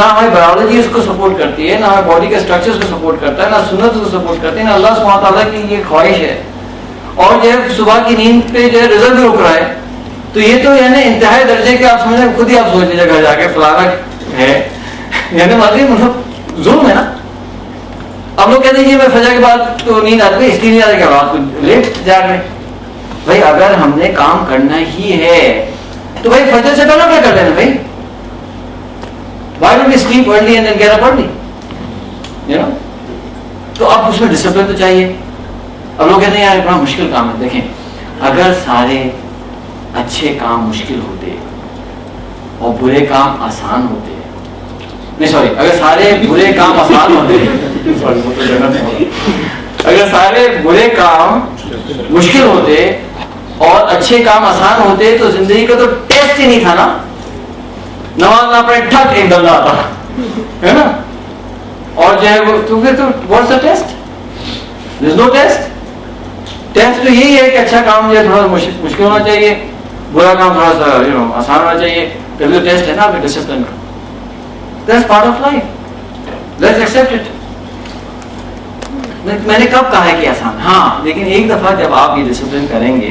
ہماری بایولوجی اس کو سپورٹ کرتی ہے، نہ ہماری باڈی کے اسٹرکچر کو سپورٹ کرتا ہے، نہ سنت کو سپورٹ کرتی ہے، نہ اللہ سبحانہ تعالیٰ کی یہ خواہش ہے. اور جو ہے صبح کی نیند پہ جو ہے رزلٹ بھی رک رہا ہے. تو یہ تو یعنی انتہائی درجے کے آپ سمجھیں، خود ہی آپ سوچ لیجیے گھر جا کے فلانا ہے، یعنی مطلب ظلم ہے نا. اب لوگ کہتے ہیں کہ میں فجر کے بعد تو نیند آتی ہے، اس لیے نہیں آتی کہ رات کو لیٹ جاگ رہے. بھائی اگر ہم نے کام کرنا ہی ہے تو بھائی فجر سے پہلے کیا کر لینا بھائی. Why don't we sleep early and then get up early? You know? تو اب اس میں ڈسپلن تو چاہیے. اب لوگ کہتے ہیں یار بڑا مشکل کام ہے. دیکھیں اگر سارے اچھے کام مشکل ہوتے اور برے کام آسان ہوتے، نہیں سوری، اگر سارے برے کام آسان ہوتے، اگر سارے برے کام مشکل ہوتے اور اچھے کام آسان ہوتے تو زندگی کا تو ٹیسٹ ہی نہیں تھا نا. نماز نہ پڑھے ٹھک ایک دم آتا ہے نا. اور جو ہے وہ تو پھر تو what's the taste? There is no taste. Taste تو یہی ہے کہ اچھا کام جو ہے تھوڑا مشکل ہونا چاہیے، برا کام تھوڑا سا آسان ہونا چاہیے. تبھی تو ٹیسٹ ہے نا آپ کے ڈسپلن کا. That's part of life. Let's accept it. میں نے کب کہا ہے کہ آسان؟ ہاں لیکن ایک دفعہ جب آپ یہ ڈسپلن کریں گے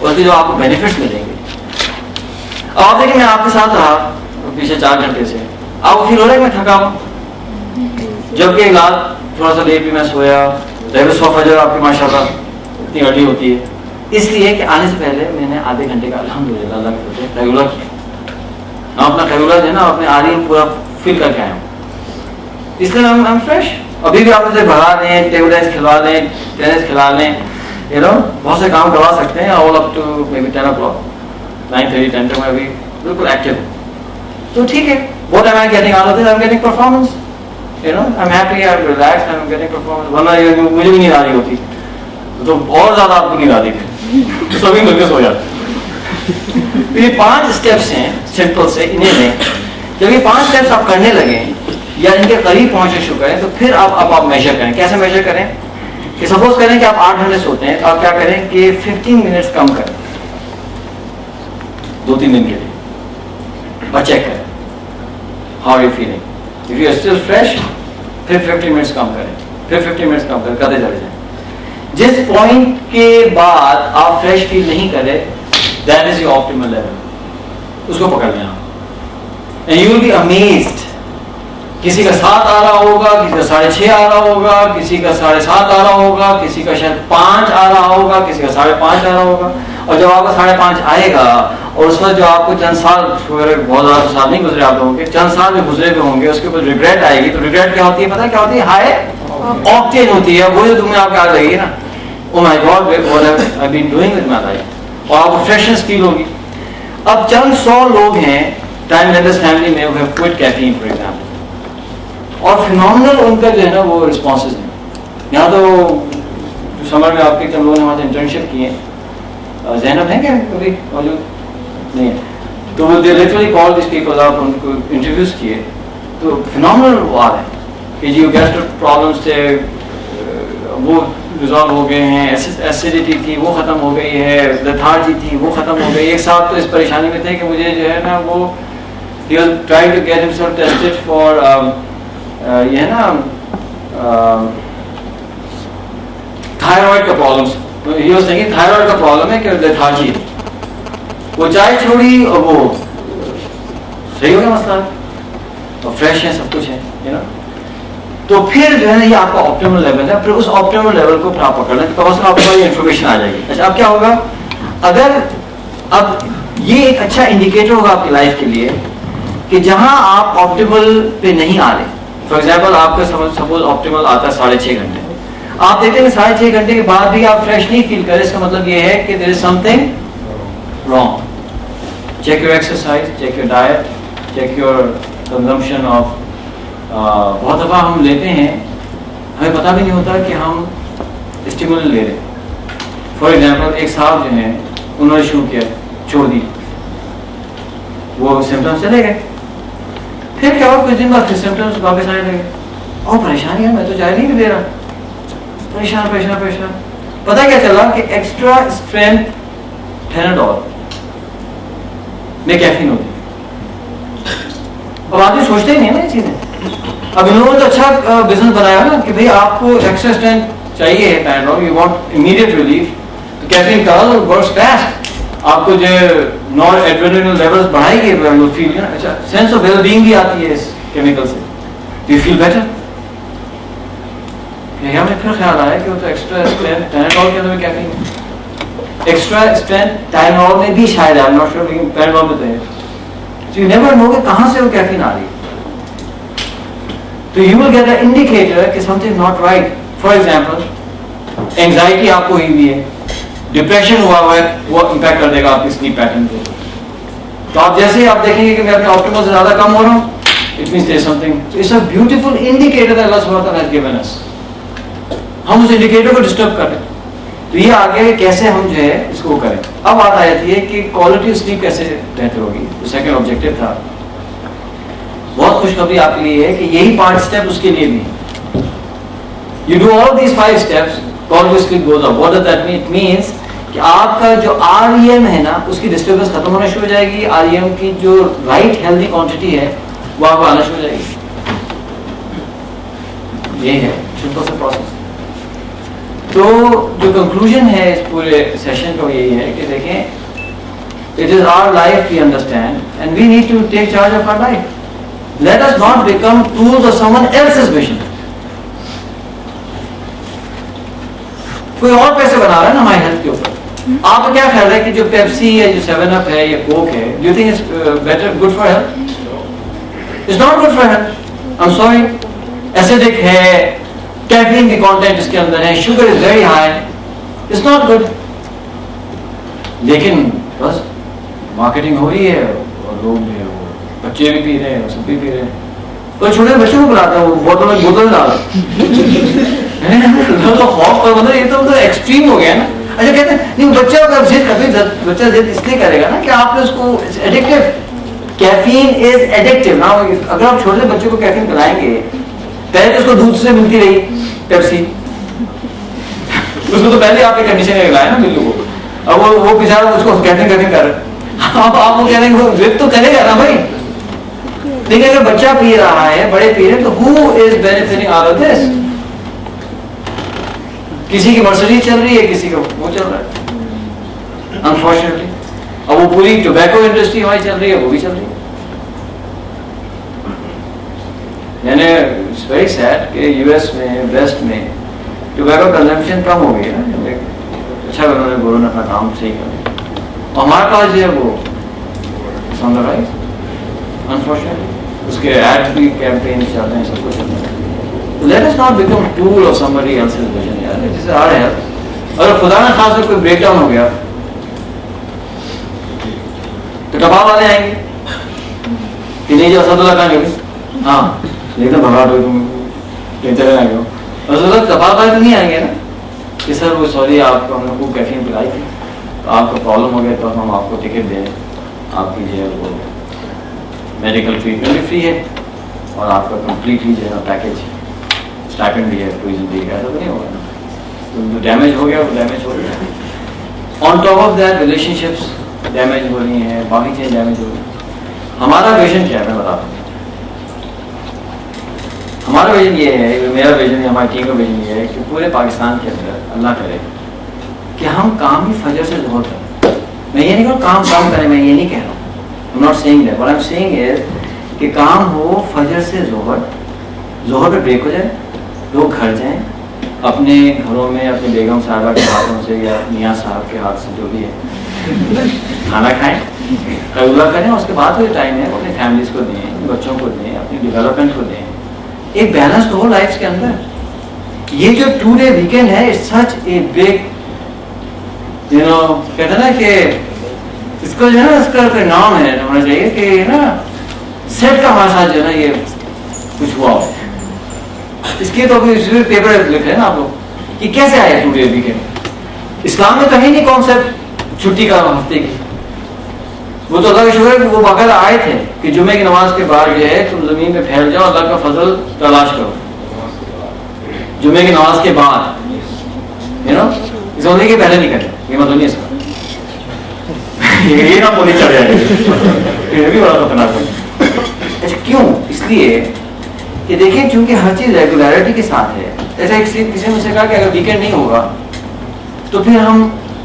اس کے جو آپ کو بینیفٹس ملیں گے. اب آپ دیکھیں میں آپ کے ساتھ رہا پیچھے 4 گھنٹے سے، آپ کو فیل ہو رہا ہے کہ میں تھکا ہوں، جبکہ رات تھوڑا سا لیٹ بھی میں سویا. فجر آپ کی ماشاء اللہ اتنی ارلی ہوتی ہے، اس لیے کہ آنے سے پہلے میں نے آدھے گھنٹے کا الحمدللہ اللہ کے فضل ریگولر کیا. ہم اپنا ریگولر جو ہے نا اپنے آدمی پورا فل کر کے آئے ہوں، اس لیے ہم فریش. ابھی بھی آپ اسے بڑھا لیں، ٹیبل ٹینس کھلوا لیں، ٹینس کھلا لیں، بہت سے کام کروا سکتے ہیں. آل up to me be 10 o'clock 9:30 10 تک میں ابھی بالکل ایکٹیو ہوں. تو ٹھیک ہے. What am I getting out of this? I'm getting performance. I'm happy, I'm relaxed, I'm getting performance. ورنہ مجھے بھی نیند آ رہی ہوتی تو بہت زیادہ آپ کو نیند آتی تھی، سبھی مل کے سو جاتے. یہ 5 اسٹیپس ہیں سمپل سے، انہیں لیں. جب یہ 5 اسٹیپس آپ کرنے لگیں یا ان کے قریب پہنچنے شروع کریں تو پھر آپ میجر کریں. کیسے میجر کریں؟ کہ سپوز کریں کہ آپ 8 گھنٹے سوتے ہیں تو آپ کیا کریں کہ 15 منٹس کم کریں 2-3 دن کے لیے، اور چیک کریں how are you feeling. if you are still fresh پھر 50 منٹس کم کریں، پھر 50 منٹس کم کریں، کرتے چلے جائیں. جس پوائنٹ کے بعد آپ فریش فیل نہیں کرے that is your optimal level. اس کو پکڑ لیں آپ and you will be amazed. کسی کا 7 آ رہا ہوگا، کسی کا 6.5 آ رہا ہوگا، کسی کا 7.5 آ رہا ہوگا، کسی کا شاید 5 آ رہا ہوگا، کسی کا 5.5 آ رہا ہوگا. اور جب آپ کا 5.5 آئے گا اور اس وقت جو آپ کو چند سال، بہت زیادہ سال نہیں گزرے آپ لوگوں کے، چند سال جو گزرے ہوئے ہوں گے، اس کے اوپر ریگریٹ آئے گی. تو ریگریٹ کیا ہوتی ہے پتہ کیا ہوتی ہے؟ ہائی آکٹین ہوتی ہے. وہ جو تمہیں آپ کے آگ لگے گی نا، او مائی God what have I been doing with my life, اور آپ کو فریشنس فیل ہوگی. اب چند 100 لوگ ہیں ٹائم لینڈرز فیملی میں who have quit caffeine for example, اور فینومنل ان کا جو ہے نا وہ رسپانسز ہیں. یہاں تو سمر میں آپ کے چند لوگوں نے وہاں سے انٹرنشپ کی ہیں. زینب ہیں کیا کبھی موجود نہیں ہے؟ تو وہ لٹرلی کال دیس پیپل، آپ ان کو انٹرویوز کیے تو فینومنل وہ آ رہے ہیں کہ جی گیسٹرو پرابلمس تھے وہ ریزالو ہو گئے ہیں، ایسیڈیٹی تھی وہ ختم ہو گئی ہے، لیتھارجی تھی وہ ختم ہو گئی. ایک صاحب تو اس پریشانی میں تھے کہ مجھے جو ہے نا وہ he was trying to get himself tested for یہ ہے نا تھائرائڈ کا problems. he was thinking thyroid کا پرابلم ہے کہ لیتھارجی ہے. وہ چائے چھوڑی اور وہ صحیح ہو گیا مسئلہ اور فریش ہے، سب کچھ ہے نا. تو پھر جو ہے نا یہ آپ کا آپٹیمل لیول ہے. پھر اس آپٹیمل لیول کو پھر آپ پکڑ لیں تو بس آپ کو یہ انفارمیشن آ جائے گی. اچھا اب کیا ہوگا؟ اگر اب یہ ایک اچھا انڈیکیٹر ہوگا آپ کی لائف کے لیے کہ جہاں آپ آپٹیمل پہ نہیں آ رہے. فار ایگزامپل آپ کا سپوز آپٹیمل آتا ہے 6.5 گھنٹے، آپ دیکھتے ہیں کہ 6.5 گھنٹے کے بعد بھی آپ فریش نہیں فیل کریں، اس کا مطلب یہ ہے کہ there is something wrong. Check your exercise, check your diet, check your consumption of. بہت دفعہ ہم لیتے ہیں ہمیں پتہ بھی نہیں ہوتا کہ ہم اسٹیمولنٹ لے رہے. فار ایگزامپل ایک صاحب جو ہیں انہوں نے شروع کیا، چھوڑ دی، وہ سمٹمس چلے گئے. پھر کیا ہوا؟ کچھ دن بعد پھر سمٹمس واپس آنے لگے اور پریشانی ہے، میں تو چائے نہیں دے رہا، پریشان. پتہ کیا چلا کہ ایکسٹرا اسٹرینتھ پیناڈول میں کیفین ہوتی ہے. اب آدمی سوچتے ہی نہیں ہے نا یہ چیزیں. اب انہوں نے تو اچھا بزنس بنایا نا کہ بھئی آپ کو ایکسٹرا اسٹرینتھ چاہیے Panadol, you want immediate relief, تو کیفین کا ورکس فاسٹ. آپ کو جو نار ایڈرینلن لیولز بڑھائے گی, یو فیل اچھا سینس آف ویل بینگ بھی آتی ہے اس کیمیکل سے, یو فیل بیٹر. ہمیں پھر خیال آیا کہ وہ تو ایکسٹرا اسٹرینتھ ٹائنول کے اندر بھی کیفین ہے, ایکسٹرا اسٹرینتھ ٹائنول میں بھی شاید ہے, ناٹ شیور لیکن ٹائنول میں تو ہے. So you never know کہ کہاں سے وہ کیفین آ رہی ہے. تو you will get an indicator کہ something not right. For example, anxiety آپ کو ہوئی ہے, ڈپریشن ہوا ہوا ہے, وہ امپیکٹ کر دے گا آپ کی سلیپ پیٹرن کو. تو آپ جیسے ہی آپ دیکھیں گے کہ میں اپنے آپٹیمل سے زیادہ کم ہو رہا ہوں, it means there something. It's a beautiful indicator اللہ سبحانہ و تعالیٰ has given us. ہم اس انڈیکیٹر کو ڈسٹرب کر رہے ہیں. تو یہ آگے کیسے ہم جو ہے اس کو کریں. اب بات آ جاتی ہے کہ کوالٹی آف سلیپ کیسے بہتر ہوگی. تو سیکنڈ آبجیکٹو تھا. بہت خوشخبری آپ کے لیے ہے کہ یہی 5 اسٹیپ اس کے لیے بھی ہیں. You do all these 5 steps, quality of sleep goes up. What does that mean? It means کہ آپ کا جو REM ہے نا اس کی ڈسٹربنس ختم ہونا شروع ہو جائے گی. REM کی جو رائٹ ہیلدی کوانٹٹی ہے وہ آپ کو آنا شروع ہو جائے گی. یہ ہے سمپل سا پروسیس. تو جو کنکلوژن ہے اس پورے سیشن کا یہی ہے کہ دیکھیں, it is our life we understand and we need to take charge of our life. Let us not become tools of someone else's vision. کوئی اور پیسے بنا رہا ہے نا ہماری ہیلتھ کے اوپر. آپ کا کیا خیال ہے کہ جو پیپسی ہے, جو 7 اپ ہے یا کوک ہے, do you think it's better good for health? It's not good for health. I am sorry. Acidic ہے, کیفین کی کانٹینٹ اس کے اندر ہے, sugar is very high, it's not good. لیکن بس مارکیٹنگ ہو رہی ہے اور لوگ جو ہے وہ بچے بھی پی رہے ہیں, سب بھی پی رہے ہیں. کوئی چھوٹے بچوں کو بلاتا ہے وہ بوتل ڈال تو خوف کا مطلب یہ تو ایکسٹریم ہو گیا نا. اچھا کہتے ہیں نہیں بچہ اگر ضد کبھی بچہ ضد اس لیے کرے گا نا کہ آپ نے اس کو ایڈکٹیو, کیفین از ایڈکٹیو نا. اگر آپ چھوٹے بچوں کو کیفین پلائیں گے, پہلے تو اس کو دودھ سے ملتی رہی پیپسی, اس کو تو پہلے آپ نے کنڈیشن میں لگایا نا بلو کو, اب وہ بیچارہ اس کو کیفین کر رہے ہیں. اب آپ کو کہہ رہے ہیں وہ ضد تو کرے گا نا بھائی. لیکن اگر بچہ پی رہا ہے, بڑے پی رہے ہیں, تو who is benefiting out of this? کسی کی مرسڈیز چل رہی ہے, کسی کا وہ چل رہا ہے انفارچونیٹلی. اب وہ پوری ٹوبیکو انڈسٹری ہماری چل رہی ہے, وہ بھی چل رہی ہے. یعنی اٹس ویری سیڈ کہ US میں, ویسٹ میں ٹوبیکو کنزمپشن کم ہو گئی ہے نا. اچھا انہوں نے گورو نے اپنا کام صحیح کر, اور ہمارے پاس جو ہے وہ سن رائز انفارچونیٹلی اس کے ایڈ بھی کیمپین چل رہے ہیں, سب کچھ چل رہا ہے. Let us not become tool of somebody else's vision. یار جس سے آ رہے ہیں, اور خدا نہ خاص کوئی بریک ڈاؤن ہو گیا تو کباب والے آئیں گے کہ نہیں جو اسد اللہ کہاں گئے, ہاں ایک دم بھگاٹ ہوئی تم کہیں چلے آئے ہو. اسد اللہ کباب والے تو نہیں آئیں گے نا کہ سر وہ سوری آپ کو ہم نے خوب کیفین پلائی تھی, تو آپ کا پرابلم ہو گیا تو ہم آپ کو ٹکٹ دیں, آپ کی جو ہے وہ میڈیکل ٹریٹمنٹ بھی فری ہے اور آپ کا کمپلیٹلی جو ہے پیکیج اسٹائپنڈ بھی ہے, ٹوریزم بھی ہے. ایسا تو نہیں ہوگا نا, تو ڈیمیج ہو گیا وہ ڈیمیج ہو گیا. On top of that relationships damage ہو رہی ہیں, باقی چیزیں ڈیمیج ہو رہی ہیں. ہمارا ویژن کیا ہے میں بتا دوں. ہمارا ویژن یہ ہے, میرا ویژن ہے, ہماری ٹیم کا ویژن یہ ہے کہ پورے پاکستان کے اندر اللہ کرے کہ ہم کام ہی فجر سے ظہر کریں. میں یہ نہیں کہوں کام کام کریں, میں یہ نہیں کہہ رہا ہوں. I'm not saying that. What I'm saying is کہ کام ہو فجر سے ظہر پہ بریک ہو جائے, لوگ گھر جائیں, اپنے گھروں میں اپنے بیگم صاحبہ کے ہاتھوں سے یا میاں صاحب کے ہاتھ سے جو بھی ہے کھانا کھائیں, قیلولہ کریں, اور اس کے بعد جو ٹائم ہے وہ اپنی فیملیز کو دیں, بچوں کو دیں, اپنی ڈیولپمنٹ کو دیں. ایک بیلنس تو ہو لائف کے اندر. یہ جو 2 day ویکینڈ ہے, it's such a big you know, کہتے ہیں نا کہ اس کو جو ہے نا اس کا کوئی نام ہے ہونا چاہیے کہ نا سیٹ کا ہمارے ساتھ جو ہے نا یہ کچھ ہوا ہو. اس کے تو پیپر لکھ رہے ہیں نا آپ لوگ کہ کیسے آئے 2 day ویکینڈ. اسلام میں کہیں نہیں کانسیپٹ چھٹی کا ہفتے کی. وہ تو اللہ کا شکر ہے کہ وہ باقاعدہ آئے تھے کہ جمعے کی نماز کے بعد جو ہے تم زمین پہ پھیل جاؤ, اللہ کا فضل تلاش کرو جمعے کی نماز کے بعد. یو نو اس ہونے کے پہلے نہیں کریں, یہ مطلب نہیں اس کا یہ نہ پوری چڑھ جائے یہ بھی بڑا خطرناک ہے. اچھا کیوں؟ اس لیے کہ دیکھیں چونکہ ہر چیز ریگولیرٹی کے ساتھ ہے. ایسا کسی نے مجھ سے کہا کہ اگر ویکینڈ نہیں ہوگا تو پھر ہم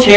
6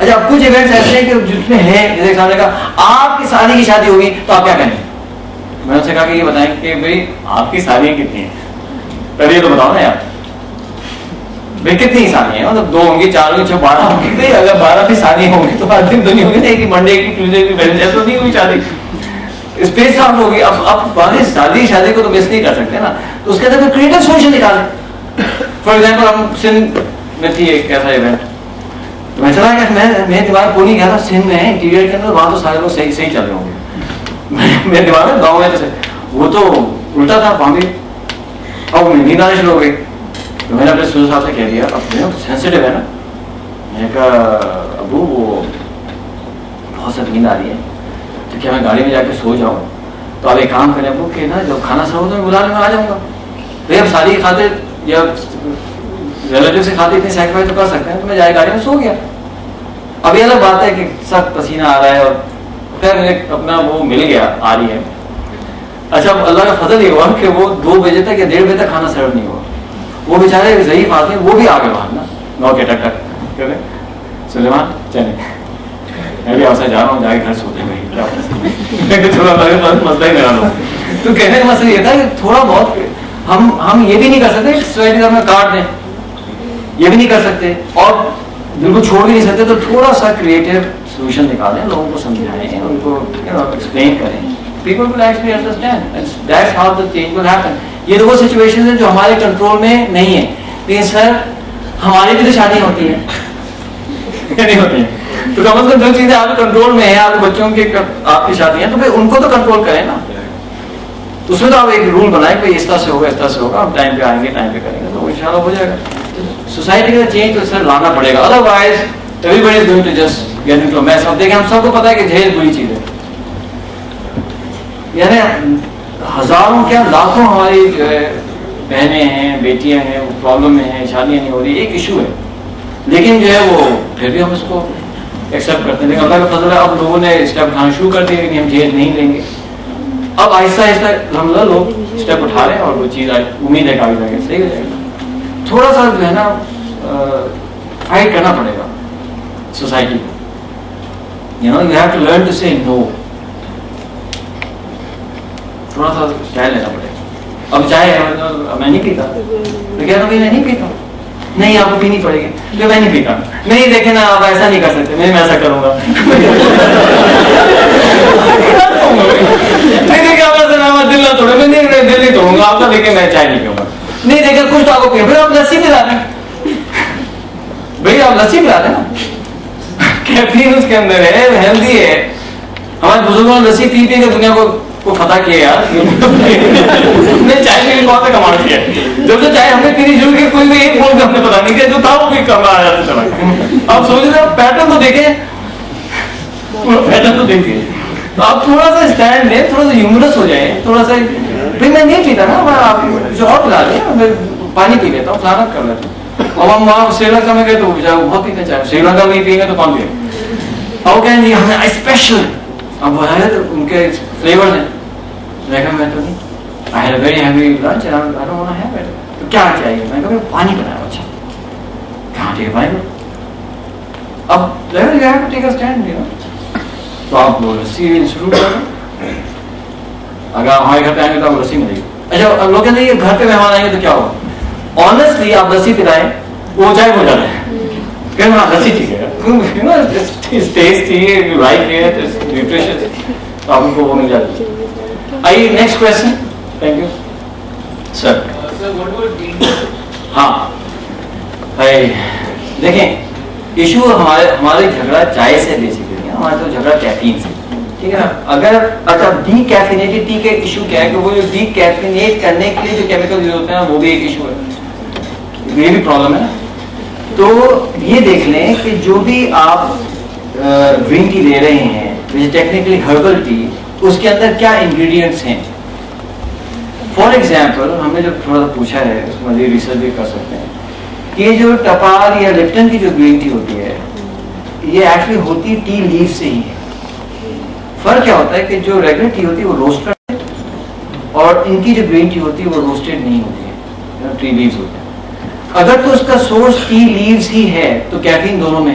اچھا اب کچھ ایونٹس ایسے ہیں کہ جس میں ہے جیسے سامنے کہا آپ کی سالی کی شادی ہوگی تو آپ کیا کریں؟ میں نے ان سے کہا کہ یہ بتائیں کہ بھائی آپ کی سالیاں کتنی ہیں پہلے یہ تو بتاؤ نا یار بھائی کتنی سالیاں ہیں, مطلب 2 ہوں گی 4 ہوں گی 6 12 ہوں گی. اگر 12 بھی شادی ہوں گی تو ہر دن تو نہیں ہوگی نا کہ منڈے کی ٹیوزڈے کی ویڈنسڈے تو نہیں ہوئی شادی, اسپیس کام ہوگی. اب شادی کو تو مس نہیں کر سکتے نا, تو اس کے اندر کریٹو سولوشن نکالیں. فار ایگزامپل ہم سندھ میں تھی ایک ایسا ایونٹ, تو میں چلا گیا, میں دماغ کو نہیں گیا تھا سندھ میں انٹیریئر کے اندر وہاں تو سارے لوگ صحیح چل رہے ہوں گے. میرے دماغ میں گاؤں میں تو وہ تو الٹا تھا وہاں بھی. اب نیند آنے شروع ہو گئی تو میں نے اپنے سوزو صاحب سے کہہ دیا اب تو سینسٹیو ہے نا, میں نے کہا ابو وہ بہت سا نیند آ رہی ہے تو کیا میں گاڑی میں جا کے سو جاؤں؟ تو آپ ایک کام کریں ابو کہ نا جب کھانا سر ہو تو میں بلانے میں آ جاؤں گا. بھائی اب ساری کھاتے یا ریلیٹیو سے کھاتے اتنے سیکریفائز تو کر سکتے ہیں, تو میں جائے گاڑی میں سو گیا. ابھی الگ بات ہے کہ سخت پسینہ آ رہا ہے اور خیر مجھے اپنا وہ مل گیا آ رہی ہے. اچھا اللہ کا فضل یہ ہوا کہ وہ 2 بجے تک یا 1:30 بجے تک کھانا سرو نہیں ہوا. وہ بیچارے ضعیف آتے ہیں وہ بھی آگے باہر نا 9 کے ٹک ٹک کریں سلیمان چلیں میں بھی آپ سے جا رہا ہوں, جا کے گھر سوتے ہیں تھوڑا مسئلہ ہی لگا لوں. تو کہنے کا مسئلہ یہ تھا کہ تھوڑا بہت ہم یہ بھی نہیں کر سکتے سوسائٹی کا ہمیں کاٹ دیں, یہ بھی نہیں کر سکتے اور بالکل چھوڑ بھی نہیں سکتے. تو تھوڑا سا کریٹو سولوشن نکالیں, لوگوں کو سمجھائیں, ان کو ایکسپلین کریں. People will actually understand. That's how the change will happen. یہ دو سچویشن ہیں جو ہمارے کنٹرول میں نہیں ہیں. لیکن سر ہماری بھی تو شادی ہوتی ہے نہیں ہوتی ہیں, تو کم از کم جو چیزیں آپ کے کنٹرول میں ہیں, آپ کے بچوں کی آپ کی شادی ہیں, تو پھر ان کو تو کنٹرول کریں نا. اس میں تو آپ ایک رول بنائیں کہ اس طرح سے ہوگا, اس طرح سے ہوگا, ہم ٹائم پہ آئیں گے, ٹائم پہ کریں گے, تو انشاءاللہ ہو جائے گا. سوسائٹی کا چینج تو سر لانا پڑے گا, otherwise everybody is going to just get into a mess. اب دیکھیں ہم سب کو پتا ہے کہ جہیز بری چیز ہے, یعنی ہزاروں کیا لاکھوں ہماری جو ہے بہنیں ہیں, بیٹیاں ہیں, وہ پرابلم میں ہیں, شادیاں نہیں ہو رہی, ایک ایشو ہے. لیکن جو ہے وہ پھر بھی ہم اس کو ایکسیپٹ کرتے ہیں. لیکن اللہ کا فضل ہے اب لوگوں نے اسٹیپ اٹھانا شروع کر دیے کہ ہم جہیز نہیں لیں گے. اب آہستہ آہستہ الحمدللہ لوگ اسٹیپ اٹھا رہے ہیں اور وہ چیز امید ہے کہ آگے جا کے صحیح ہو جائے گا. تھوڑا سا جو ہے نا فائٹ کرنا پڑے گا سوسائٹی کو. You know, you have to learn to say no. تھوڑا سا اسٹائل لینا پڑے گا. اب چائے میں نہیں پیتا تو کہہ رہا ہوں میں نہیں پیتا, نہیں آپ کو پینی پڑے گی, تو میں نہیں پیتا. نہیں دیکھیں نا آپ ایسا نہیں کر سکتے, میں ایسا کروں گا. نہیں دیکھیں آپ ایسا دل نہ توڑے, میں نہیں دل نہیں توڑوں گا آپ کا, دیکھیں میں چائے نہیں پیوں گا. نہیں دیکھیں کچھ تو آپ کو پیوں, پھر آپ لسی پلا دیں بھائی, آپ لسی پلا دیں نا, کیفین اس کے اندر ہے, ہیلدی ہے. ہمارے بزرگوں نے لسی پی پی کے دنیا کو فتح کیا یار. میں چائے پی کے بہت کمال کیا, جب سے چائے ہم نے پینی شروع کی کوئی بھی ایک ملک ہم نے پتا نہیں کیا جو تھا وہ بھی کم آ جاتا چلا. آپ سوچ رہے پیٹرن تو دیکھیں, پیٹرن تو دیکھیے. تو آپ تھوڑا سا اسٹینڈ لیں, تھوڑا سا ہیومرس ہو جائیں, تھوڑا سا بھائی میں نہیں پیتا نا, آپ جو اور پلا دیں, میں پانی پی لیتا ہوں, فلانا کر لیتا ہوں. اب ہم وہاں سری لنکا میں گئے تو بہت پیتے چاہے, سری لنکا میں نہیں پئیں گے تو کون پیے. اور کہیں گے ہمیں اسپیشل, اب وہ ہے ان کے فلیور ہیں. میں کہا میں تو نہیں, I had a very heavy lunch and I don't want to have it. تو کیا چاہیے؟ میں کہا پانی بنایا. اچھا کہاں ٹھیک ہے پانی بنایا. اب you have to take a stand, you know. تو آپ لسی شروع کریں, اگر ہمارے گھر پہ آئیں گے تو آپ لسی ملے گی. اچھا لوگ کہتے ہیں کہ گھر پہ مہمان آئیں گے تو کیا ہوگا؟ آنیسٹلی آپ لسی پلائیں, وہ چائے ہو جاتا ہے کہ ہاں لسی ٹھیک ہے, tasty, you like it, it's nutritious, تو آپ کو وہ مل جاتی ہے. آئیے next question. Thank you sir. ہاں دیکھیں ایشو ہمارے جھگڑا چائے سے بیسیکلی, ہمارا تو جھگڑا کیفین سے, ٹھیک ہے نا. اگر اچھا ڈی کیفینیٹڈ ٹی کے ایشو کیا ہے کہ وہ ڈی کیفینیٹ کرنے کے لیے جو کیمیکل یوز ہوتے ہیں وہ بھی ایک ایشو ہے, یہ بھی پرابلم ہے نا. تو یہ دیکھ لیں کہ جو بھی آپ گرین ٹی لے رہے ہیں ٹیکنیکلی ہربل ٹی, اس کے اندر کیا انگریڈینٹس ہیں. فار ایگزامپل ہم نے جو تھوڑا سا پوچھا ہے, اس میں مزید ریسرچ بھی کر سکتے ہیں کہ یہ جو ٹپال یا لپٹن کی جو گرین ٹی ہوتی ہے یہ ایکچولی ہوتی ٹی لیف سے ہی ہے. فرق کیا ہوتا ہے کہ جو ریگولر ٹی ہوتی ہے وہ روسٹ کرتے ہیں, اور ان کی جو گرین ٹی ہوتی ہے وہ روسٹڈ نہیں ہوتی ہے, ٹی لیوز ہوتے ہیں. اگر تو اس کا سورس ٹی لیوز ہی ہے تو کیفین دونوں میں,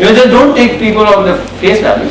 you just don't take people on the face value,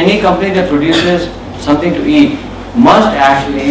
any company that produces something to eat must actually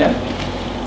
Yeah,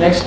next.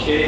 6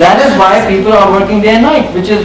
That is why people are working day and night, which is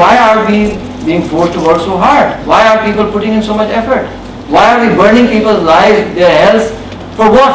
why are we being forced to work so hard? Why are people putting in so much effort? Why are we burning people's lives, their health for what?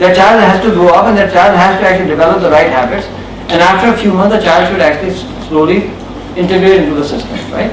That child has to grow up and that child has to actually develop the right habits, and after a few months the child should actually slowly integrate into the system, right?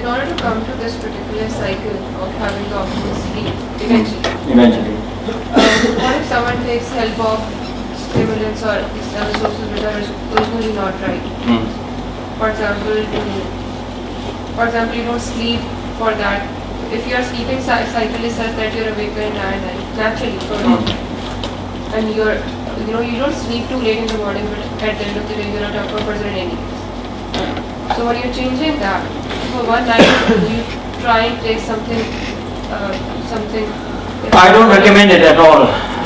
In order to come to this particular cycle of having the optimal sleep eventually, what if someone takes help of stimulants or external sources which are originally not right? For example, you don't sleep for that. If your sleeping cycle is such that you're awake at night naturally for long, and you don't sleep too late in the morning, but at the end of the day you're not up for person anyway. So when you're changing that, for one night you try and take something. I don't recommend it at all.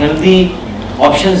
healthy options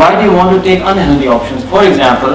why do you want to take unhealthy options? For example,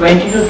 20 to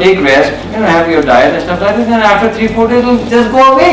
take rest, have your diet and stuff like this, and after 3-4 days will just go away.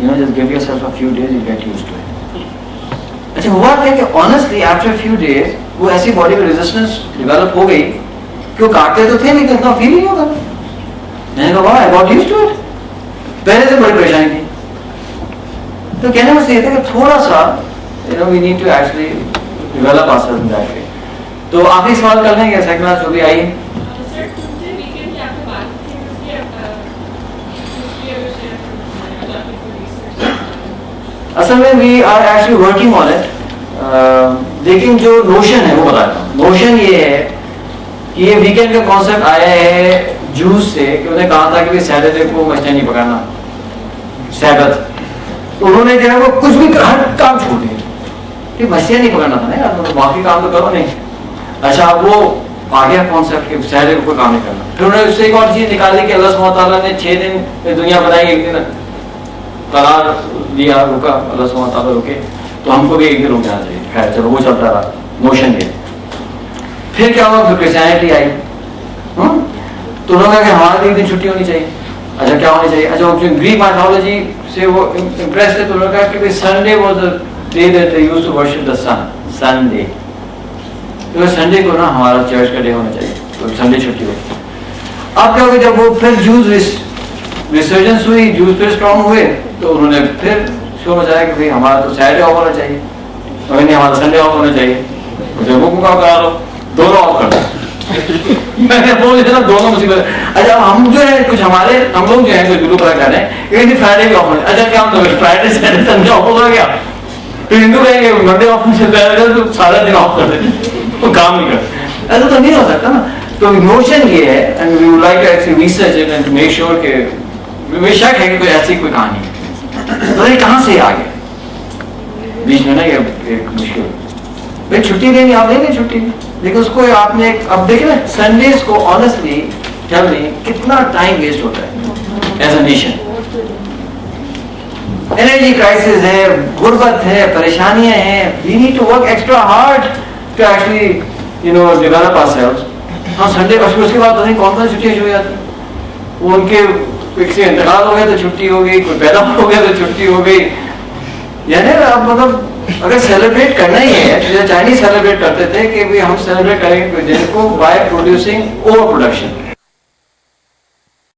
you know, just give yourself a few days, you get used to it. اچھا ہوا کیا کہ honestly after few days وہ ایسی body میں resistance develop ہو گئی کہ وہ کاٹتے تو تھے لیکن اتنا فیل نہیں ہوتا. میں نے کہا واہ I got used to it. پہلے سے بڑی پریشانی تھی. تو کہنے میں سے یہ تھا کہ تھوڑا سا we need to actually develop our self in that way. تو آخری سوال کر لیں گے سیکنڈ جو بھی آئی. اصل میں we are actually working on it. لیکن جو نوشن ہے وہ بتاتا ہوں. نوشن یہ ہے کہ یہ ویکینڈ کا کانسیپٹ آیا ہے جوس سے کہ انہوں نے کہا تھا کہ سیٹرڈے کو مچھلیاں نہیں پکڑنا سیبت. تو انہوں نے جو ہے وہ کچھ بھی ہر کام چھوڑ دیا کہ مچھلیاں نہیں پکڑنا تھا نا یار باقی کام تو کرو نہیں. اچھا اب وہ آ گیا کانسیپٹ کہ سیٹرڈے کو کوئی کام نہیں کرنا. پھر انہوں نے اس سے ایک اور چیز نکالی کہ اللہ سبحانہ تعالیٰ نے 6 دن دنیا بنائی, ایک دن قرار دیا رکا, اللہ سبحانہ تعالیٰ رکے تو ہم کو بھی ایک دن رک جانا چاہیے. خیر چلو وہ چلتا رہا نوشن یہ. پھر کیا ہوا, پھر کرسچینٹی آئی. تو انہوں نے کہا کہ ہمارا ایک دن چھٹی ہونی چاہیے. اچھا کیا ہونی چاہیے, اچھا جو گریک مائتھولوجی سے وہ امپریس تھے تو انہوں نے کہا کہ Sunday was the day that they used to worship the sun. Sunday تو سنڈے کو نا ہمارا چرچ کا ڈے ہونا چاہیے, تو سنڈے چھٹی ہو. اب کیا ہوا, جب وہ پھر جوز ریسرجنس ہوئی, جوز پھر اسٹرانگ ہوئے تو انہوں نے پھر شو مچایا کہ بھائی ہمارا تو سیٹرڈے آف ہونا چاہیے اور نہیں ہمارا سنڈے آف ہونا چاہیے. جب کو کام کرا لو دونوں آف کر دو. میں نے بول دیا دونوں مصیبت. اچھا ہم جو ہے کچھ ہمارے ہم لوگ جو ہے کوئی گلو پر کر رہے ہیں کہ فرائیڈے بھی آف ہونا. اچھا کیا ہم فرائیڈے سیٹرڈے سنڈے آف ہو گیا, تو ہندو کہیں گے منڈے آف تو سارا دن آف کر دیتے, وہ کام نہیں کرتے. ایسا تو نہیں ہو سکتا نا. تو نوشن یہ ہے and we would like to actually research it and to make sure کہ مجھے شک ہے کہ کوئی ایسی کوئی کہانی ہے تو یہ کہاں سے آ گیا بیچ میں نا. یہ ایک مشکل بھائی چھٹی دینی آپ دیں گے چھٹی, لیکن اس کو آپ نے اب دیکھیں نا سنڈیز کو آنیسٹلی ٹیل می کتنا ٹائم ویسٹ ہوتا ہے as a nation. Energy crisis ہے, غربت ہے, پریشانیاں ہیں. We need to work extra hard to actually develop ourselves. ہاں سنڈے اس کے بعد پتہ نہیں کون کون سی چھٹیاں شروع ہو جاتی ہیں. وہ ان کے کسی انتقال ہو گیا تو چھٹی ہو گئی, کوئی پیدا ہو گیا تو چھٹی ہو گئی. یعنی اب مطلب اگر سیلیبریٹ کرنا ہی ہے جیسے چائنیز سیلیبریٹ کرتے تھے کہ ہم سیلیبریٹ کریں گے کوئی دن کو بائی پروڈیوسنگ اوور پروڈکشن.